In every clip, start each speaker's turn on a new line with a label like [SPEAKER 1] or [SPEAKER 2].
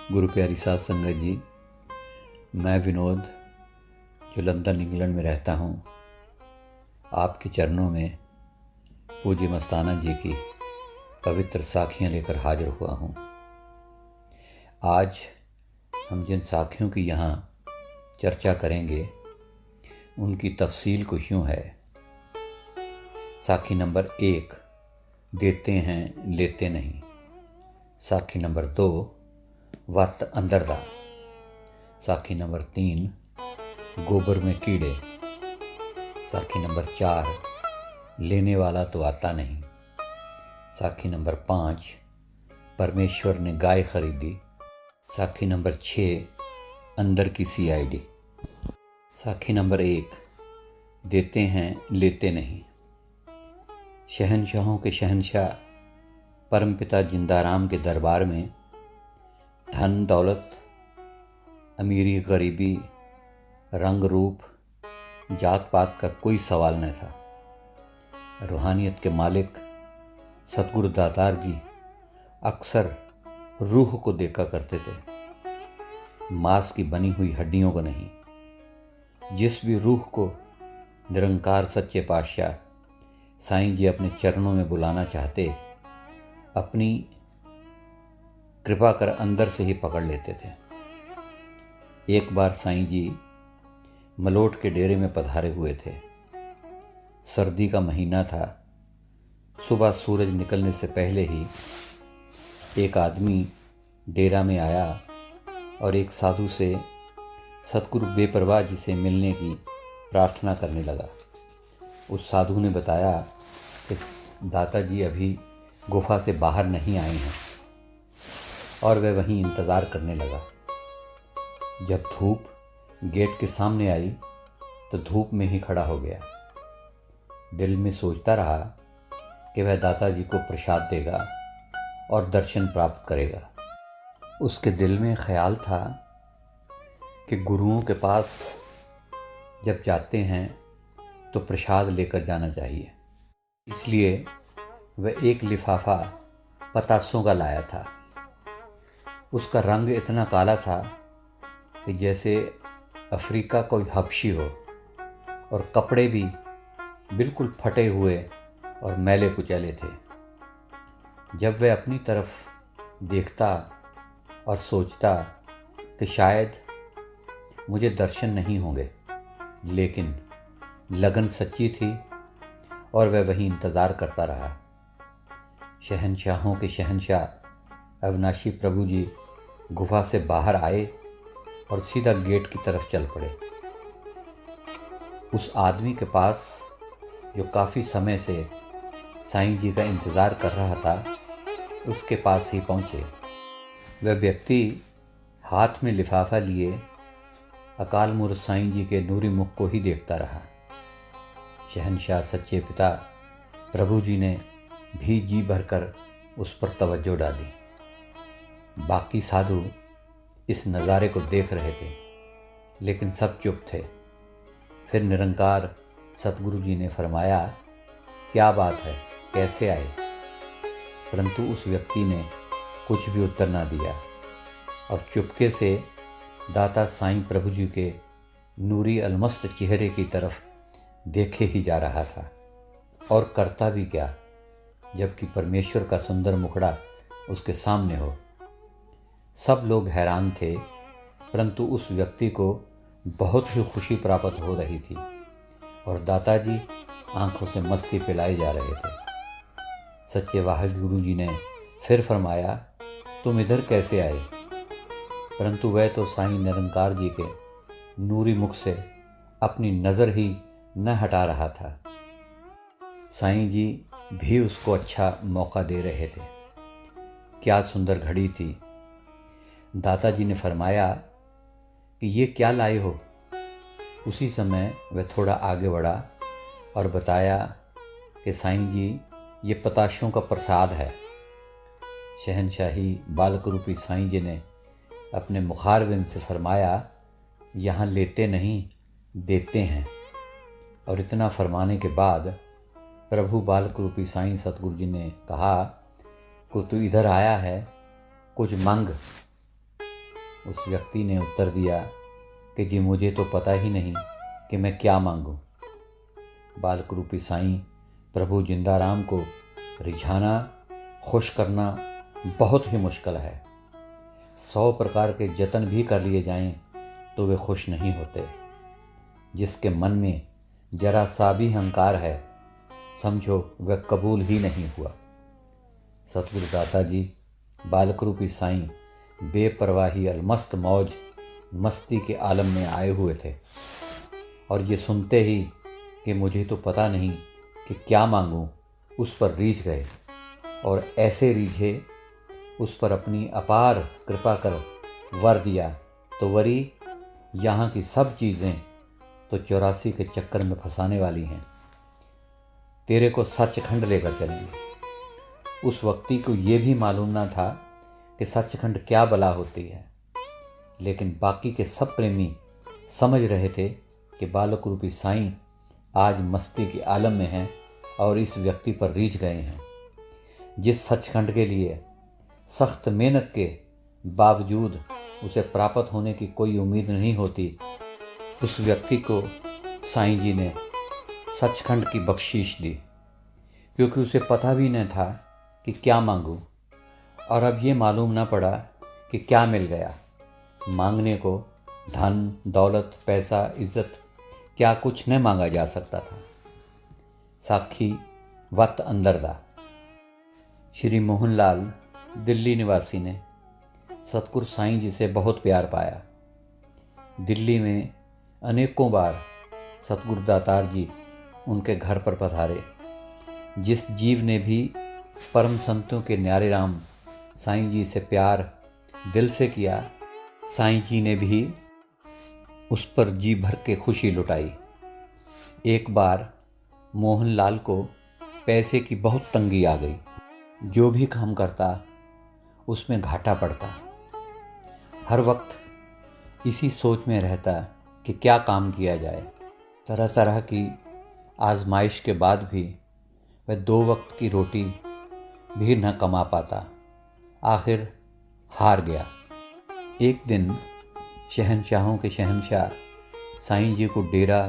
[SPEAKER 1] गुरु प्यारी साध संगत जी, मैं विनोद जो लंदन इंग्लैंड में रहता हूँ, आपके चरणों में पूज्य मस्ताना जी की पवित्र साखियाँ लेकर हाजिर हुआ हूँ। आज हम जिन साखियों की यहाँ चर्चा करेंगे उनकी तफसील कुछ यूँ है। साखी नंबर 1, देते हैं लेते नहीं। साखी नंबर 2, वत अंदर दा। साखी नंबर 3, गोबर में कीड़े। साखी नंबर 4, लेने वाला तो आता नहीं। साखी नंबर 5, परमेश्वर ने गाय खरीदी। साखी नंबर 6, अंदर की CID। साखी नंबर 1, देते हैं लेते नहीं। शहनशाहों के शहनशाह परमपिता जिंदाराम के दरबार में धन दौलत, अमीरी गरीबी, रंग रूप, जात पात का कोई सवाल न था। रूहानियत के मालिक सतगुरु दातार जी अक्सर रूह को देखा करते थे, मांस की बनी हुई हड्डियों को नहीं। जिस भी रूह को निरंकार सच्चे पातशाह साईं जी अपने चरणों में बुलाना चाहते, अपनी कृपा कर अंदर से ही पकड़ लेते थे। एक बार साईं जी मलोट के डेरे में पधारे हुए थे। सर्दी का महीना था। सुबह सूरज निकलने से पहले ही एक आदमी डेरा में आया और एक साधु से सतगुरु बेपरवाह जी से मिलने की प्रार्थना करने लगा। उस साधु ने बताया कि दाता जी अभी गुफा से बाहर नहीं आए हैं, और वह वहीं इंतज़ार करने लगा। जब धूप गेट के सामने आई तो धूप में ही खड़ा हो गया। दिल में सोचता रहा कि वह दाता जी को प्रसाद देगा और दर्शन प्राप्त करेगा। उसके दिल में ख्याल था कि गुरुओं के पास जब जाते हैं तो प्रसाद लेकर जाना चाहिए। इसलिए वह एक लिफाफा पतासों का लाया था। उसका रंग इतना काला था कि जैसे अफ्रीका कोई हबशी हो, और कपड़े भी बिल्कुल फटे हुए और मैले कुचैले थे। जब वह अपनी तरफ देखता और सोचता कि शायद मुझे दर्शन नहीं होंगे, लेकिन लगन सच्ची थी और वह वहीं इंतज़ार करता रहा। शहनशाहों के शहनशाह अविनाशी प्रभु जी गुफा से बाहर आए और सीधा गेट की तरफ चल पड़े। उस आदमी के पास जो काफ़ी समय से साईं जी का इंतज़ार कर रहा था, उसके पास ही पहुँचे। वह व्यक्ति हाथ में लिफाफा लिए अकाल मूर्त साईं जी के नूरी मुख को ही देखता रहा। शहनशाह सच्चे पिता प्रभु जी ने भी जी भरकर उस पर तवज्जो डाली। बाकी साधु इस नज़ारे को देख रहे थे, लेकिन सब चुप थे। फिर निरंकार सतगुरु जी ने फरमाया, क्या बात है, कैसे आए? परंतु उस व्यक्ति ने कुछ भी उत्तर ना दिया और चुपके से दाता साईं प्रभु जी के नूरी अलमस्त चेहरे की तरफ देखे ही जा रहा था। और करता भी क्या, जबकि परमेश्वर का सुंदर मुखड़ा उसके सामने हो। सब लोग हैरान थे, परंतु उस व्यक्ति को बहुत ही खुशी प्राप्त हो रही थी और दाताजी आंखों से मस्ती पिलाए जा रहे थे। सच्चे वाहिगुरु जी ने फिर फरमाया, तुम इधर कैसे आए? परंतु वह तो साईं निरंकार जी के नूरी मुख से अपनी नज़र ही न हटा रहा था। साईं जी भी उसको अच्छा मौका दे रहे थे। क्या सुंदर घड़ी थी। दाताजी ने फरमाया कि ये क्या लाए हो? उसी समय वह थोड़ा आगे बढ़ा और बताया कि साईं जी, ये पताशों का प्रसाद है। शहनशाही बालक रूपी साईं जी ने अपने मुखारविंद से फरमाया, यहाँ लेते नहीं देते हैं। और इतना फरमाने के बाद प्रभु बालक रूपी साईं सतगुरु जी ने कहा कि तू इधर आया है, कुछ मांग। उस व्यक्ति ने उत्तर दिया कि जी मुझे तो पता ही नहीं कि मैं क्या मांगूं। बालक रूपी साईं प्रभु जिंदाराम को रिझाना, खुश करना बहुत ही मुश्किल है। 100 प्रकार के जतन भी कर लिए जाएं तो वे खुश नहीं होते। जिसके मन में जरा सा भी अहंकार है, समझो वह कबूल ही नहीं हुआ। सतगुरु दाता जी बालक रूपी साईं बेपरवाही अलमस्त मौज मस्ती के आलम में आए हुए थे और ये सुनते ही कि मुझे तो पता नहीं कि क्या मांगूं, उस पर रीझ गए और ऐसे रीझे उस पर अपनी अपार कृपा कर वर दिया तो वरी यहाँ की सब चीज़ें तो 84 के चक्कर में फंसाने वाली हैं। तेरे को सचखंड लेकर चलेंगे। उस व्यक्ति को ये भी मालूम ना था कि सचखंड क्या बला होती है, लेकिन बाकी के सब प्रेमी समझ रहे थे कि बालक रूपी साईं आज मस्ती के आलम में हैं और इस व्यक्ति पर रीझ गए हैं। जिस सचखंड के लिए सख्त मेहनत के बावजूद उसे प्राप्त होने की कोई उम्मीद नहीं होती, उस व्यक्ति को साईं जी ने सचखंड की बख्शीश दी, क्योंकि उसे पता भी न था कि क्या मांगूं। और अब ये मालूम ना पड़ा कि क्या मिल गया। मांगने को धन दौलत पैसा इज्जत क्या कुछ न मांगा जा सकता था। साखी वत अंदरदा। श्री मोहनलाल दिल्ली निवासी ने सतगुरु साईं जी से बहुत प्यार पाया। दिल्ली में अनेकों बार सतगुरु दातार जी उनके घर पर पधारे। जिस जीव ने भी परम संतों के न्यारे राम साईं जी से प्यार दिल से किया, साईं जी ने भी उस पर जी भर के खुशी लुटाई। एक बार मोहनलाल को पैसे की बहुत तंगी आ गई। जो भी काम करता उसमें घाटा पड़ता। हर वक्त इसी सोच में रहता कि क्या काम किया जाए। तरह तरह की आजमाइश के बाद भी वह 2 वक्त की रोटी भी न कमा पाता। आखिर हार गया। एक दिन शहंशाहों के शहंशाह साईं जी को डेरा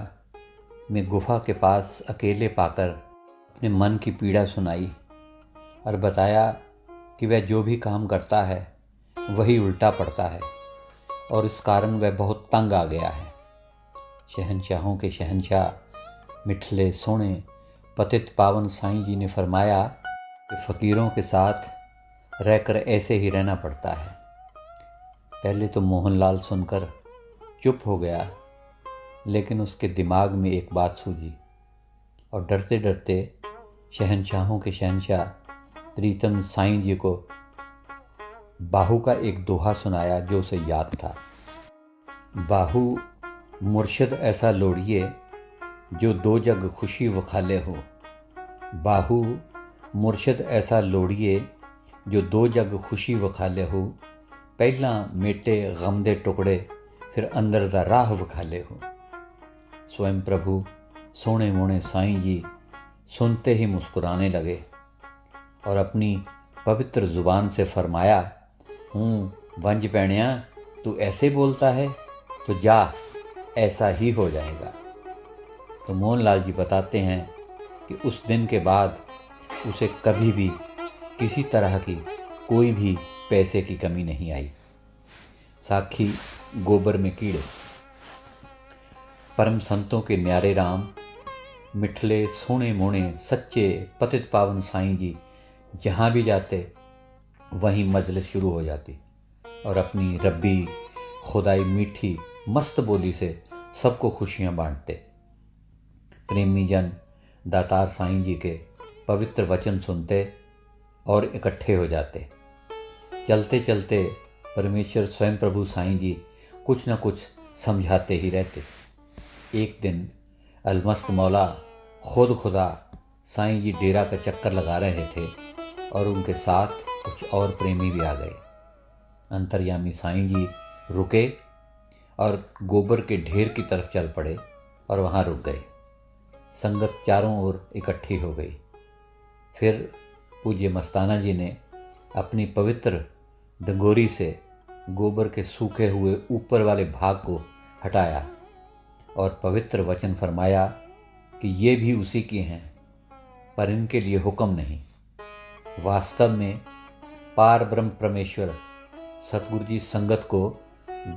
[SPEAKER 1] में गुफा के पास अकेले पाकर अपने मन की पीड़ा सुनाई और बताया कि वह जो भी काम करता है वही उल्टा पड़ता है और इस कारण वह बहुत तंग आ गया है। शहंशाहों के शहंशाह मिठले सोने पतित पावन साईं जी ने फरमाया कि फ़कीरों के साथ रहकर ऐसे ही रहना पड़ता है। पहले तो मोहनलाल सुनकर चुप हो गया, लेकिन उसके दिमाग में एक बात सूझी और डरते डरते शहंशाहों के शहंशाह प्रीतम साईं जी को बाहू का एक दोहा सुनाया जो उसे याद था। बाहू मुर्शिद ऐसा लोड़िए जो 2 जग खुशी वखाले हो। बाहू मुर्शिद ऐसा लोड़िए जो 2 जग खुशी वखाले हो। पहला मेटे गम दे टुकड़े फिर अंदर दा राह वखाले हो। स्वयं प्रभु सोने मोने साईं जी सुनते ही मुस्कुराने लगे और अपनी पवित्र जुबान से फरमाया, हूँ वंज पैणिया तू ऐसे बोलता है तो जा ऐसा ही हो जाएगा। तो मोहनलाल जी बताते हैं कि उस दिन के बाद उसे कभी भी किसी तरह की कोई भी पैसे की कमी नहीं आई। साखी गोबर में कीड़े। परम संतों के न्यारे राम मिठले सोने मोने सच्चे पतित पावन साईं जी जहाँ भी जाते वहीं मजलिस शुरू हो जाती और अपनी रब्बी खुदाई मीठी मस्त बोली से सबको खुशियाँ बांटते। प्रेमी जन दातार साईं जी के पवित्र वचन सुनते और इकट्ठे हो जाते। चलते चलते परमेश्वर स्वयं प्रभु साईं जी कुछ न कुछ समझाते ही रहते। एक दिन अलमस्त मौला खुद खुदा साईं जी डेरा का चक्कर लगा रहे थे और उनके साथ कुछ और प्रेमी भी आ गए। अंतर्यामी साईं जी रुके और गोबर के ढेर की तरफ चल पड़े और वहाँ रुक गए। संगत चारों ओर इकट्ठी हो गई। फिर पूज्य मस्ताना जी ने अपनी पवित्र डंगोरी से गोबर के सूखे हुए ऊपर वाले भाग को हटाया और पवित्र वचन फरमाया कि ये भी उसी की हैं, पर इनके लिए हुक्म नहीं। वास्तव में पार ब्रह्म परमेश्वर सतगुरु जी संगत को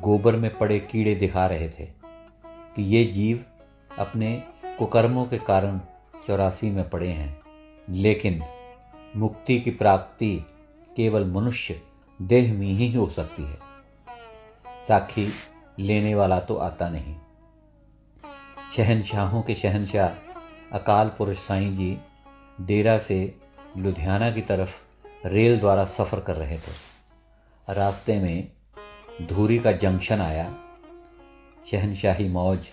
[SPEAKER 1] गोबर में पड़े कीड़े दिखा रहे थे कि ये जीव अपने कुकर्मों के कारण 84 में पड़े हैं, लेकिन मुक्ति की प्राप्ति केवल मनुष्य देह में ही हो सकती है। साखी लेने वाला तो आता नहीं। शहनशाहों के शहनशाह अकाल पुरुष साईं जी डेरा से लुधियाना की तरफ रेल द्वारा सफ़र कर रहे थे। रास्ते में धूरी का जंक्शन आया। शहनशाही मौज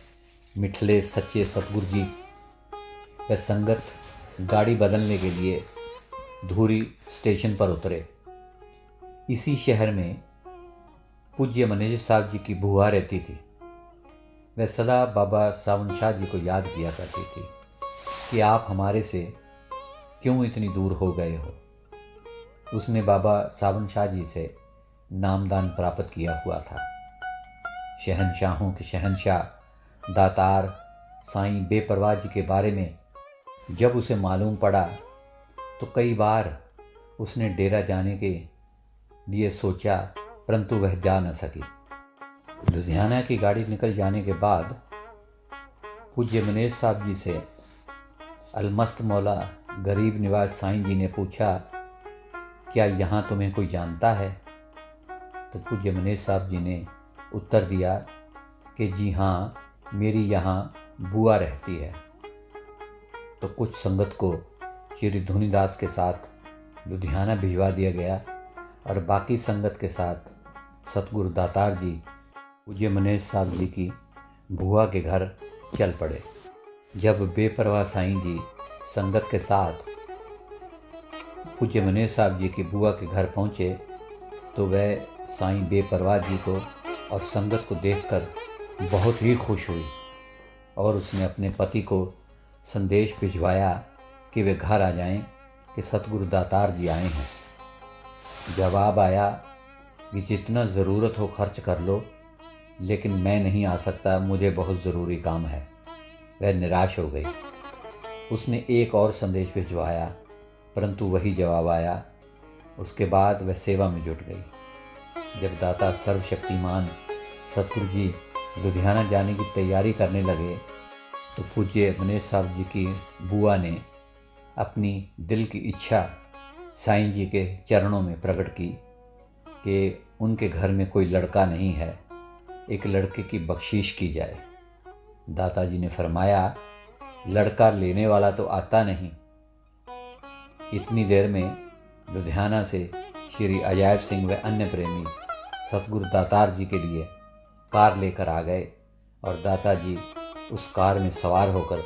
[SPEAKER 1] मिठले सच्चे सतगुरु जी व संगत गाड़ी बदलने के लिए धूरी स्टेशन पर उतरे। इसी शहर में पूज्य मैनेजर साहब जी की बुआ रहती थी। वह सदा बाबा सावन शाह जी को याद किया करती थी कि आप हमारे से क्यों इतनी दूर हो गए हो। उसने बाबा सावन शाह जी से नामदान प्राप्त किया हुआ था। शहनशाहों के शहनशाह दातार साईं बेपरवाह जी के बारे में जब उसे मालूम पड़ा तो कई बार उसने डेरा जाने के लिए सोचा, परंतु वह जा न सकी। लुधियाना की गाड़ी निकल जाने के बाद पूज्य मनेश साहब जी से अलमस्त मौला गरीब निवाज साईं जी ने पूछा, क्या यहाँ तुम्हें कोई जानता है? तो पूज्य मनेश साहब जी ने उत्तर दिया कि जी हाँ, मेरी यहाँ बुआ रहती है। तो कुछ संगत को श्री धुनीदास के साथ लुधियाना भिजवा दिया गया और बाकी संगत के साथ सतगुरु दातार जी पूज्य मनेश साहब जी की बुआ के घर चल पड़े। जब बेपरवाह साईं जी संगत के साथ पूज्य मनेश साहब जी की बुआ के घर पहुँचे तो वह साईं बेपरवाह जी को और संगत को देखकर बहुत ही खुश हुई और उसने अपने पति को संदेश भिजवाया कि वे घर आ जाएं कि सतगुरु दातार जी आए हैं। जवाब आया कि जितना ज़रूरत हो खर्च कर लो, लेकिन मैं नहीं आ सकता, मुझे बहुत ज़रूरी काम है। वह निराश हो गई। उसने एक और संदेश भिजवाया, परंतु वही जवाब आया। उसके बाद वह सेवा में जुट गई। जब दाता सर्वशक्तिमान सतगुरु जी लुधियाना जाने की तैयारी करने लगे तो पूज्य मनेश साहब जी की बुआ ने अपनी दिल की इच्छा साईं जी के चरणों में प्रकट की कि उनके घर में कोई लड़का नहीं है, एक लड़के की बख्शीश की जाए। दाता जी ने फरमाया, लड़का लेने वाला तो आता नहीं। इतनी देर में लुधियाना से श्री अजायब सिंह व अन्य प्रेमी सतगुरु दातार जी के लिए कार लेकर आ गए और दाता जी उस कार में सवार होकर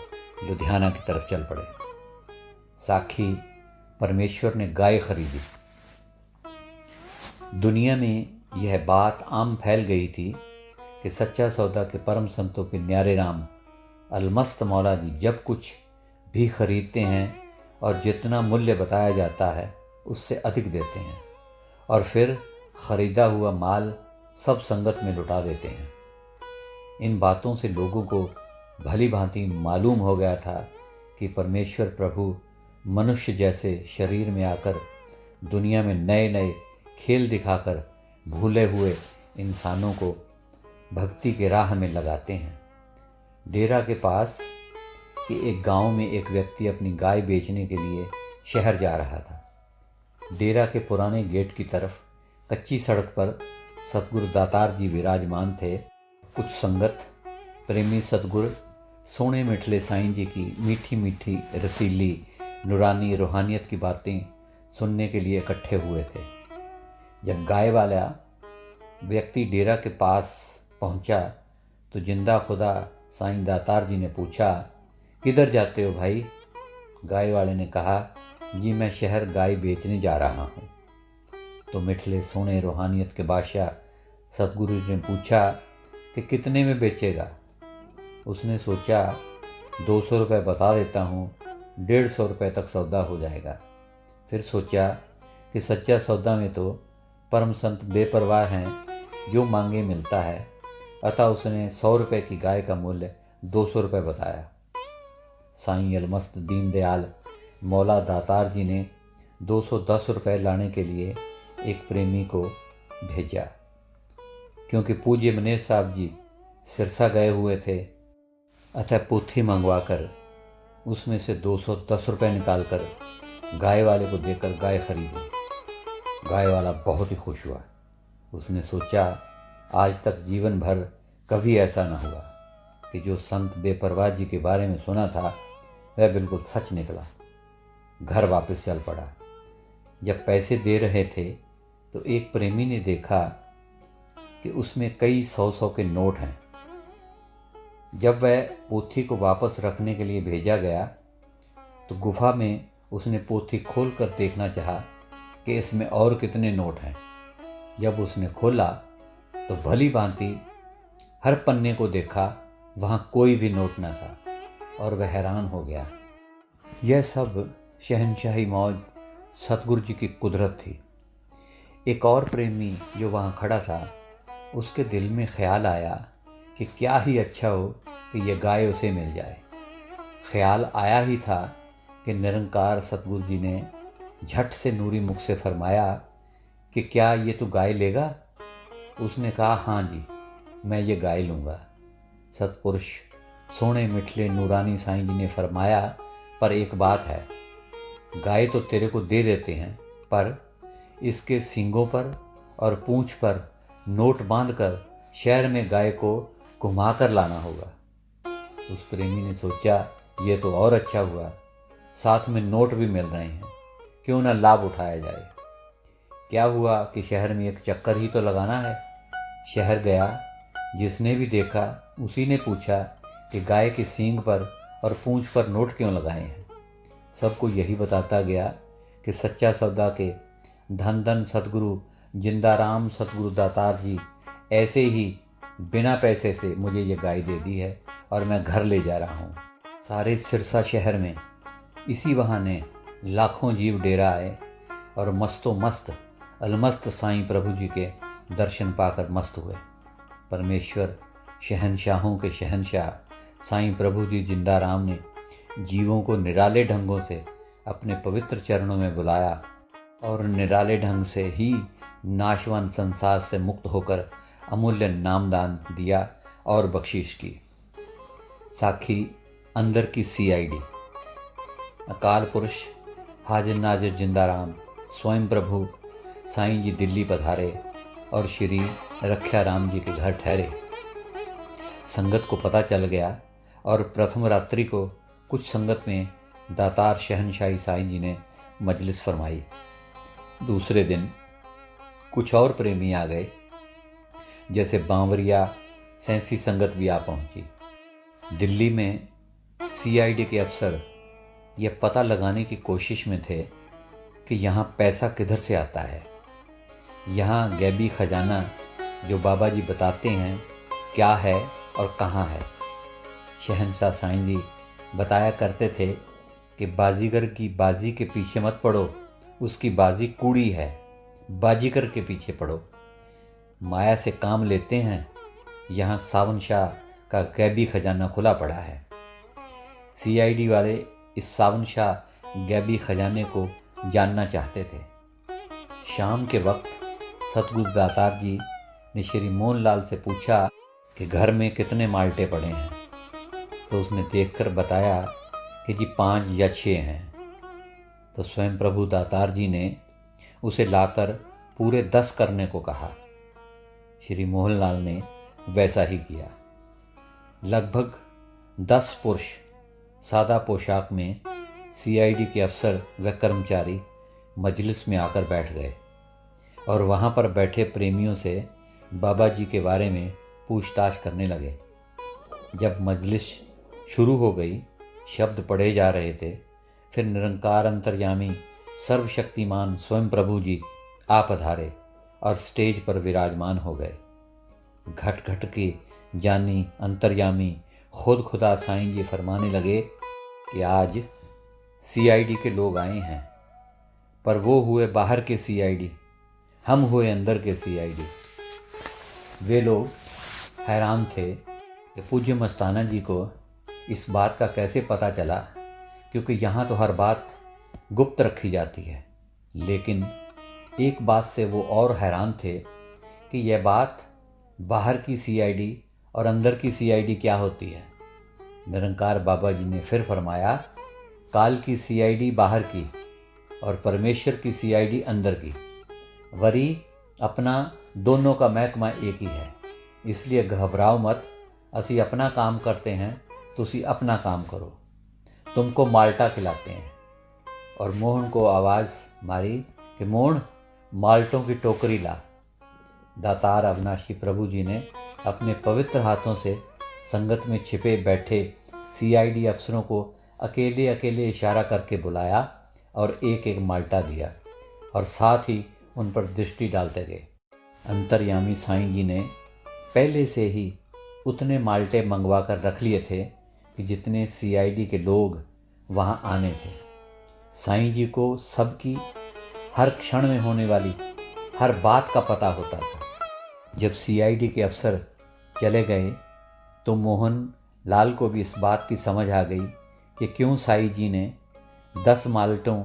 [SPEAKER 1] लुधियाना की तरफ चल पड़े। साखी परमेश्वर ने गाय खरीदी। दुनिया में यह बात आम फैल गई थी कि सच्चा सौदा के परम संतों के न्यारे नाम अलमस्त मौला जी जब कुछ भी खरीदते हैं और जितना मूल्य बताया जाता है उससे अधिक देते हैं और फिर खरीदा हुआ माल सब संगत में लुटा देते हैं। इन बातों से लोगों को भली भांति मालूम हो गया था कि परमेश्वर प्रभु मनुष्य जैसे शरीर में आकर दुनिया में नए नए खेल दिखाकर भूले हुए इंसानों को भक्ति के राह में लगाते हैं। डेरा के पास के एक गांव में एक व्यक्ति अपनी गाय बेचने के लिए शहर जा रहा था। डेरा के पुराने गेट की तरफ कच्ची सड़क पर सतगुरु दातार जी विराजमान थे। कुछ संगत प्रेमी सतगुरु सोने मिठले साईं जी की मीठी मीठी रसीली नूरानी रूहानियत की बातें सुनने के लिए इकट्ठे हुए थे। जब गाय वाला व्यक्ति डेरा के पास पहुंचा तो जिंदा खुदा साईं दातार जी ने पूछा, किधर जाते हो भाई? गाय वाले ने कहा, जी मैं शहर गाय बेचने जा रहा हूँ। तो मिठले सोने रूहानियत के बादशाह सतगुरु जी ने पूछा कि कितने में बेचेगा? उसने सोचा 200 रुपये बता देता हूँ, 150 रुपये तक सौदा हो जाएगा। फिर सोचा कि सच्चा सौदा में तो परम संत बेपरवाह हैं, जो मांगे मिलता है, अतः उसने 100 रुपये की गाय का मूल्य 200 रुपये बताया। साईं अलमस्त दीनदयाल मौला दातार जी ने 210 रुपये लाने के लिए एक प्रेमी को भेजा। क्योंकि पूज्य मनेश साहब जी सिरसा गए हुए थे, अतः पोथी मंगवाकर उसमें से 210 रुपये निकालकर गाय वाले को देकर गाय खरीदी। गाय वाला बहुत ही खुश हुआ। उसने सोचा, आज तक जीवन भर कभी ऐसा न हुआ कि जो संत बेपरवाह जी के बारे में सुना था वह बिल्कुल सच निकला। घर वापस चल पड़ा। जब पैसे दे रहे थे तो एक प्रेमी ने देखा कि उसमें कई 100-100 के नोट हैं। जब वह पोथी को वापस रखने के लिए भेजा गया तो गुफा में उसने पोथी खोलकर देखना चाहा कि इसमें और कितने नोट हैं। जब उसने खोला तो भली भांति हर पन्ने को देखा, वहाँ कोई भी नोट न था और वह हैरान हो गया। यह सब शहंशाही मौज सतगुरु जी की कुदरत थी। एक और प्रेमी जो वहाँ खड़ा था, उसके दिल में ख्याल आया कि क्या ही अच्छा हो कि यह गाय उसे मिल जाए। ख्याल आया ही था कि निरंकार सतगुरु जी ने झट से नूरी मुख से फरमाया कि क्या ये तू गाय लेगा? उसने कहा, हाँ जी, मैं ये गाय लूँगा। सतपुरुष सोने मिठले नूरानी साईं जी ने फरमाया, पर एक बात है, गाय तो तेरे को दे देते हैं, पर इसके सींगों पर और पूंछ पर नोट बांधकर शहर में गाय को घुमा कर लाना होगा। उस प्रेमी ने सोचा, ये तो और अच्छा हुआ, साथ में नोट भी मिल रहे हैं, क्यों ना लाभ उठाया जाए। क्या हुआ कि शहर में एक चक्कर ही तो लगाना है। शहर गया, जिसने भी देखा उसी ने पूछा कि गाय के सींग पर और पूंछ पर नोट क्यों लगाए हैं। सबको यही बताता गया कि सच्चा सौदा के धन धन सतगुरु जिंदाराम सतगुरु दातार जी ऐसे ही बिना पैसे से मुझे ये गाय दे दी है और मैं घर ले जा रहा हूँ। सारे सिरसा शहर में इसी बहाने लाखों जीव डेरा आए और मस्तो मस्त अलमस्त साईं प्रभु जी के दर्शन पाकर मस्त हुए। परमेश्वर शहनशाहों के शहनशाह साईं प्रभु जी जिंदाराम ने जीवों को निराले ढंगों से अपने पवित्र चरणों में बुलाया और निराले ढंग से ही नाशवान संसार से मुक्त होकर अमूल्य नामदान दिया और बख्शीश की। साखी अंदर की CID। अकाल पुरुष हाजिर नाजिर जिंदाराम स्वयं प्रभु साईं जी दिल्ली पधारे और श्री रख्या राम जी के घर ठहरे। संगत को पता चल गया और प्रथम रात्रि को कुछ संगत में दातार शहनशाही साईं जी ने मजलिस फरमाई। दूसरे दिन कुछ और प्रेमी आ गए, जैसे बांवरिया सैंसी संगत भी आ पहुंची। दिल्ली में CID के अफसर यह पता लगाने की कोशिश में थे कि यहाँ पैसा किधर से आता है। यहाँ गैबी खजाना जो बाबा जी बताते हैं क्या है और कहाँ है। शहंशाह साईं जी बताया करते थे कि बाजीगर की बाजी के पीछे मत पड़ो, उसकी बाजी कूड़ी है, बाजीगर के पीछे पड़ो। माया से काम लेते हैं। यहाँ सावन शाह का गैबी खजाना खुला पड़ा है। CID वाले इस सावन शाह गैबी खजाने को जानना चाहते थे। शाम के वक्त सतगुरु दातार जी ने श्री मोहनलाल से पूछा कि घर में कितने माल्टे पड़े हैं। तो उसने देखकर बताया कि जी 5 या 6 हैं। तो स्वयं प्रभु दातार जी ने उसे लाकर पूरे 10 करने को कहा। श्री मोहनलाल ने वैसा ही किया। लगभग 10 पुरुष सादा पोशाक में CID के अफसर व कर्मचारी मजलिस में आकर बैठ गए और वहाँ पर बैठे प्रेमियों से बाबा जी के बारे में पूछताछ करने लगे। जब मजलिस शुरू हो गई, शब्द पढ़े जा रहे थे, फिर निरंकार अंतर्यामी सर्वशक्तिमान स्वयं प्रभु जी आ पधारे और स्टेज पर विराजमान हो गए। घट घट के जानी अंतर्यामी खुद खुदा साईं जी फरमाने लगे कि आज CID के लोग आए हैं, पर वो हुए बाहर के CID, हम हुए अंदर के CID। वे लोग हैरान थे कि पूज्य मस्ताना जी को इस बात का कैसे पता चला, क्योंकि यहाँ तो हर बात गुप्त रखी जाती है। लेकिन एक बात से वो और हैरान थे कि यह बात बाहर की सीआईडी और अंदर की सीआईडी क्या होती है। निरंकार बाबा जी ने फिर फरमाया, काल की सीआईडी बाहर की और परमेश्वर की सीआईडी अंदर की, वरी अपना दोनों का महकमा एक ही है। इसलिए घबराओ मत, असी अपना काम करते हैं, तुसी अपना काम करो। तुमको माल्टा खिलाते हैं। और मोहन को आवाज़ मारी कि मोहन, माल्टों की टोकरी ला। दातार अविनाशी प्रभु जी ने अपने पवित्र हाथों से संगत में छिपे बैठे सीआईडी अफसरों को अकेले अकेले इशारा करके बुलाया और एक एक माल्टा दिया और साथ ही उन पर दृष्टि डालते गए। अंतर्यामी साईं जी ने पहले से ही उतने माल्टे मंगवा कर रख लिए थे कि जितने सीआईडी के लोग वहाँ आने थे। साईं जी को सबकी हर क्षण में होने वाली हर बात का पता होता था। जब सीआईडी के अफसर चले गए तो मोहन लाल को भी इस बात की समझ आ गई कि क्यों साईं जी ने 10 माल्टों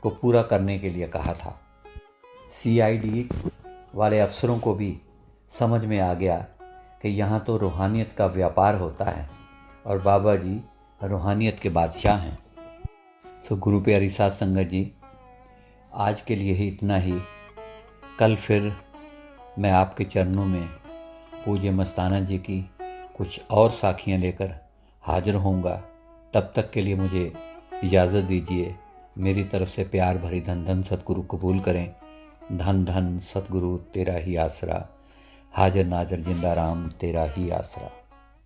[SPEAKER 1] को पूरा करने के लिए कहा था। सीआईडी वाले अफसरों को भी समझ में आ गया कि यहाँ तो रूहानियत का व्यापार होता है और बाबा जी रूहानियत के बादशाह हैं। तो गुरु प्यारी साध संगत जी, आज के लिए ही इतना ही। कल फिर मैं आपके चरणों में पूज्य मस्ताना जी की कुछ और साखियाँ लेकर हाजिर होऊंगा। तब तक के लिए मुझे इजाज़त दीजिए। मेरी तरफ से प्यार भरी धन धन सतगुरु कबूल करें। धन धन सतगुरु तेरा ही आसरा, हाजिर नाजर जिंदा राम तेरा ही आसरा।